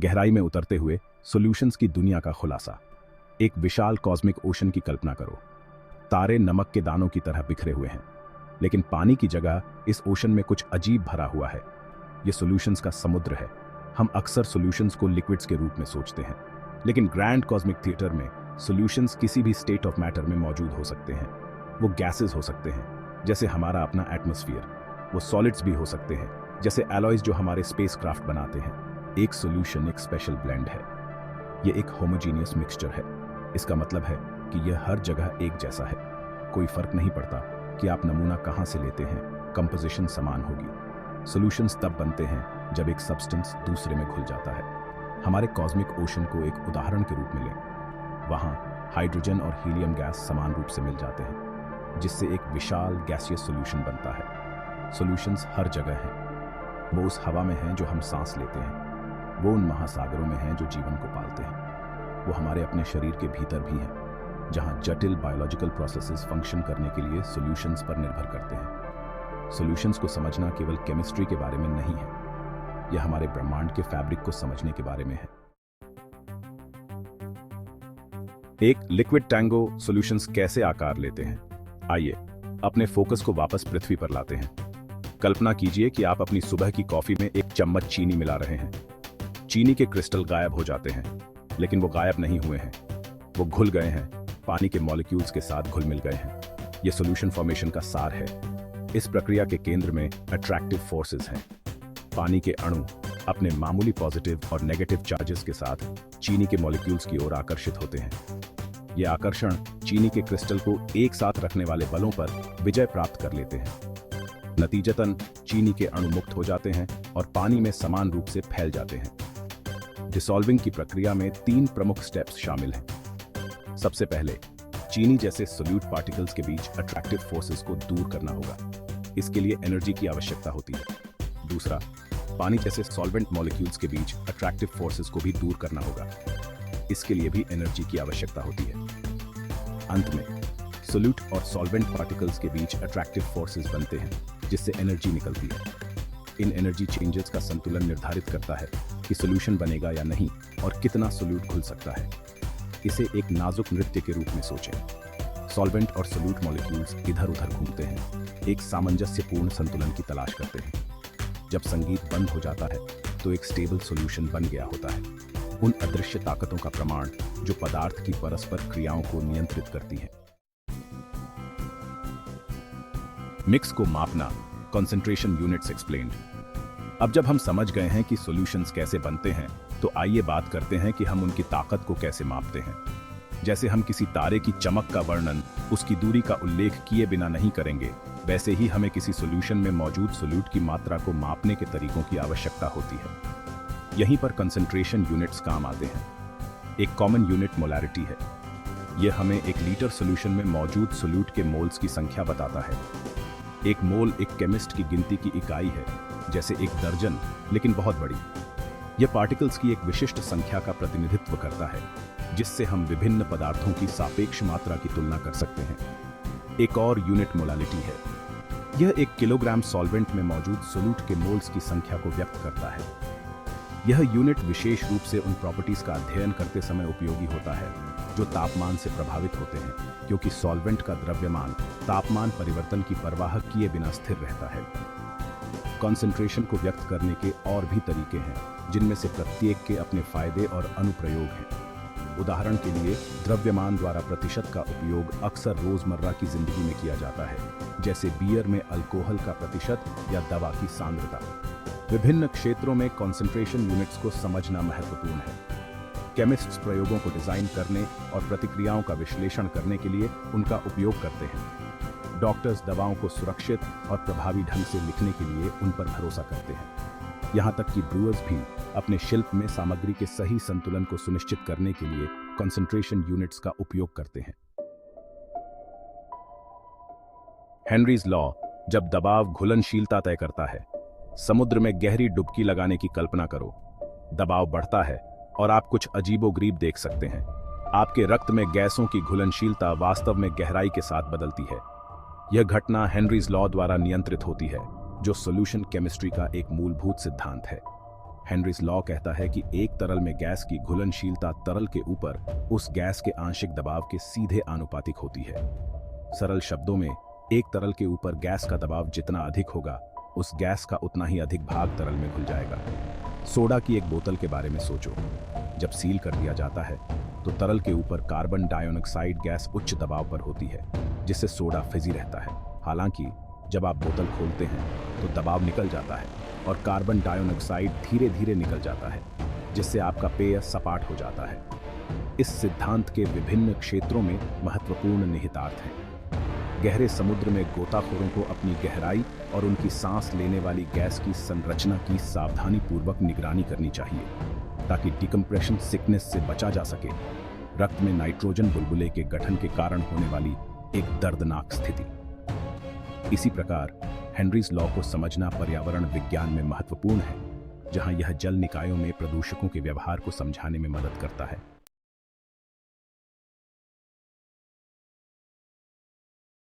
गहराई में उतरते हुए सॉल्यूशंस की दुनिया का खुलासा। एक विशाल कॉस्मिक ओशन की कल्पना करो। तारे नमक के दानों की तरह बिखरे हुए हैं, लेकिन पानी की जगह इस ओशन में कुछ अजीब भरा हुआ है। यह सॉल्यूशंस का समुद्र है। हम अक्सर सॉल्यूशंस को लिक्विड्स के रूप में सोचते हैं, लेकिन ग्रैंड कॉस्मिक थिएटर में सॉल्यूशंस किसी भी स्टेट ऑफ मैटर में मौजूद हो सकते हैं। वो गैसेस हो सकते हैं, जैसे हमारा अपना एटमॉस्फेयर। वो सॉलिड्स भी हो सकते हैं, जैसे एलॉयज जो हमारे स्पेसक्राफ्ट बनाते हैं। एक सॉल्यूशन एक स्पेशल ब्लेंड है। ये एक होमोजीनियस मिक्सचर है। इसका मतलब है कि यह हर जगह एक जैसा है। कोई फर्क नहीं पड़ता कि आप नमूना कहां से लेते हैं, कंपोजिशन समान होगी। सॉल्यूशंस तब बनते हैं जब एक सब्सटेंस दूसरे में घुल जाता है। हमारे कॉस्मिक ओशन को एक उदाहरण के रूप में लें। वहां हाइड्रोजन और हीलियम गैस समान रूप से मिल जाते हैं, जिससे एक विशाल गैसियस सॉल्यूशन बनता है। सॉल्यूशंस हर जगह हैं। वो उस हवा में हैं जो हम सांस लेते हैं। वो उन महासागरों में हैं जो जीवन को पालते हैं। वो हमारे अपने शरीर के भीतर भी हैं, जहां जटिल बायोलॉजिकल प्रोसेसेस फंक्शन करने के लिए सॉल्यूशंस पर निर्भर करते हैं। सॉल्यूशंस को समझना केवल केमिस्ट्री के बारे में नहीं है, यह हमारे ब्रह्मांड के फैब्रिक को समझने के बारे में है। एक लिक्विड टैंगो सॉल्यूशंस कैसे आकार लेते हैं? आइए अपने फोकस को वापस पृथ्वी पर लाते हैं। कल्पना कीजिए कि आप अपनी सुबह की कॉफी में एक चम्मच चीनी मिला रहे हैं। चीनी के क्रिस्टल गायब हो जाते हैं, लेकिन वो गायब नहीं हुए हैं, वो घुल गए हैं, पानी के मॉलिक्यूल्स के साथ घुल मिल गए हैं। यह सॉल्यूशन फॉर्मेशन का सार है। इस प्रक्रिया के केंद्र में अट्रैक्टिव फोर्सेस हैं। पानी के अणु अपने मामूली पॉजिटिव और नेगेटिव चार्जेस के साथ चीनी के मॉलिक्यूल्स की ओर आकर्षित होते हैं। यह आकर्षण चीनी के क्रिस्टल को एक साथ रखने वाले बलों पर विजय प्राप्त कर लेते हैं। नतीजतन चीनी के अणु मुक्त हो जाते हैं और पानी में समान रूप से फैल जाते हैं। डिसॉल्विंग की प्रक्रिया में 3 प्रमुख स्टेप्स शामिल हैं। सबसे पहले चीनी जैसे सोल्यूट पार्टिकल्स के बीच अट्रैक्टिव फोर्सेस को दूर करना होगा। इसके लिए एनर्जी की आवश्यकता होती है। दूसरा, पानी जैसे सॉल्वेंट मॉलिक्यूल्स के बीच अट्रैक्टिव फोर्सेस को भी दूर करना होगा। इसके लिए भी एनर्जी की आवश्यकता होती है। अंत में सोल्यूट और सॉल्वेंट पार्टिकल्स के बीच अट्रैक्टिव फोर्सेस बनते हैं, जिससे एनर्जी निकलती है। इन एनर्जी चेंजेस का संतुलन निर्धारित करता है कि सॉल्यूशन बनेगा या नहीं और कितना सोल्यूट घुल सकता है। इसे एक नाजुक नृत्य के रूप में सोचें। सॉल्वेंट और सोल्यूट मॉलिक्यूल्स इधर उधर घूमते हैं, एक सामंजस्यपूर्ण संतुलन की तलाश करते हैं। जब संगीत बंद हो जाता है तो एक स्टेबल सॉल्यूशन बन गया होता है। उन अदृश्य ताकतों का प्रमाण जो पदार्थ की परस्पर क्रियाओं को नियंत्रित करती हैं। मिक्स को मापना, कंसंट्रेशन यूनिट्स एक्सप्लेन्ड। अब जब हम समझ गए हैं कि सॉल्यूशंस कैसे बनते हैं, तो आइए बात करते हैं कि हम उनकी ताकत को कैसे मापते हैं। जैसे हम किसी तारे की चमक का वर्णन उसकी दूरी का उल्लेख किए बिना नहीं करेंगे, वैसे ही हमें किसी सॉल्यूशन में मौजूद सोल्यूट की मात्रा को मापने के तरीकों की आवश्यकता होती है। यहीं पर कंसंट्रेशन यूनिट्स काम आते हैं। एक कॉमन यूनिट मोलैरिटी है। यह हमें एक लीटर सॉल्यूशन में मौजूद सोल्यूट के मोल्स की संख्या बताता है। एक मोल एक केमिस्ट की गिनती की इकाई है, जैसे एक दर्जन, लेकिन बहुत बड़ी। यह पार्टिकल्स की एक विशिष्ट संख्या का प्रतिनिधित्व करता है, जिससे हम विभिन्न पदार्थों की सापेक्ष मात्रा की तुलना कर सकते हैं। एक और यूनिट मोलालिटी है। यह एक किलोग्राम सॉल्वेंट में मौजूद सोल्यूट के मोल्स की संख्या को व्यक्त करता है। यह यूनिट विशेष रूप से उन प्रॉपर्टीज का अध्ययन करते समय उपयोगी होता है जो तापमान से प्रभावित होते हैं, क्योंकि सॉल्वेंट का द्रव्यमान तापमान परिवर्तन की परवाह किए बिना स्थिर रहता है। कंसंट्रेशन को व्यक्त करने के और भी तरीके हैं, जिनमें से प्रत्येक के अपने फायदे और अनुप्रयोग हैं। उदाहरण के लिए द्रव्यमान द्वारा प्रतिशत का उपयोग अक्सर रोजमर्रा की जिंदगी में किया जाता है, जैसे बियर में अल्कोहल का प्रतिशत या दवा की सांद्रता। विभिन्न क्षेत्रों में कंसंट्रेशन यूनिट्स को समझना महत्वपूर्ण है। केमिस्ट्स प्रयोगों को डिजाइन करने और प्रतिक्रियाओं का विश्लेषण करने के लिए उनका उपयोग करते हैं। डॉक्टर्स दवाओं को सुरक्षित और प्रभावी ढंग से लिखने के लिए उन पर भरोसा करते हैं। यहाँ तक कि ब्रूअर्स भी अपने शिल्प में सामग्री के सही संतुलन को सुनिश्चित करने के लिए कंसंट्रेशन यूनिट्स का उपयोग करते हैं। हेनरीज लॉ, जब दबाव घुलनशीलता तय करता है। समुद्र में गहरी डुबकी लगाने की कल्पना करो। दबाव बढ़ता है और आप कुछ अजीबोगरीब देख सकते हैं। आपके रक्त में गैसों की घुलनशीलता वास्तव में गहराई के साथ बदलती है। यह घटना हेनरीज लॉ द्वारा नियंत्रित होती है, जो सॉल्यूशन केमिस्ट्री का एक मूलभूत सिद्धांत है। हेनरीज लॉ कहता है कि एक तरल में गैस की घुलनशीलता तरल के ऊपर उस गैस के आंशिक दबाव के सीधे आनुपातिक होती है। सरल शब्दों में, एक तरल के ऊपर गैस का दबाव जितना अधिक होगा, उस गैस का उतना ही अधिक भाग तरल में घुल जाएगा। सोडा की एक बोतल के बारे में सोचो। जब सील कर दिया जाता है तो तरल के ऊपर कार्बन डाइऑक्साइड गैस उच्च दबाव पर होती है, जिससे सोडा फिजी रहता है। हालांकि जब आप बोतल खोलते हैं तो दबाव निकल जाता है और कार्बन डाइऑक्साइड धीरे धीरे निकल जाता है, जिससे आपका पेय सपाट हो जाता है। इस सिद्धांत के विभिन्न क्षेत्रों में महत्वपूर्ण निहितार्थ हैं। गहरे समुद्र में गोताखोरों को अपनी गहराई और उनकी सांस लेने वाली गैस की संरचना की सावधानीपूर्वक निगरानी करनी चाहिए, ताकि डिकम्प्रेशन सिकनेस से बचा जा सके। रक्त में नाइट्रोजन बुलबुले के गठन के कारण होने वाली एक दर्दनाक स्थिति। इसी प्रकार हेनरीज लॉ को समझना पर्यावरण विज्ञान में महत्वपूर्ण है, जहां यह जल निकायों में प्रदूषकों के व्यवहार को समझाने में मदद करता है।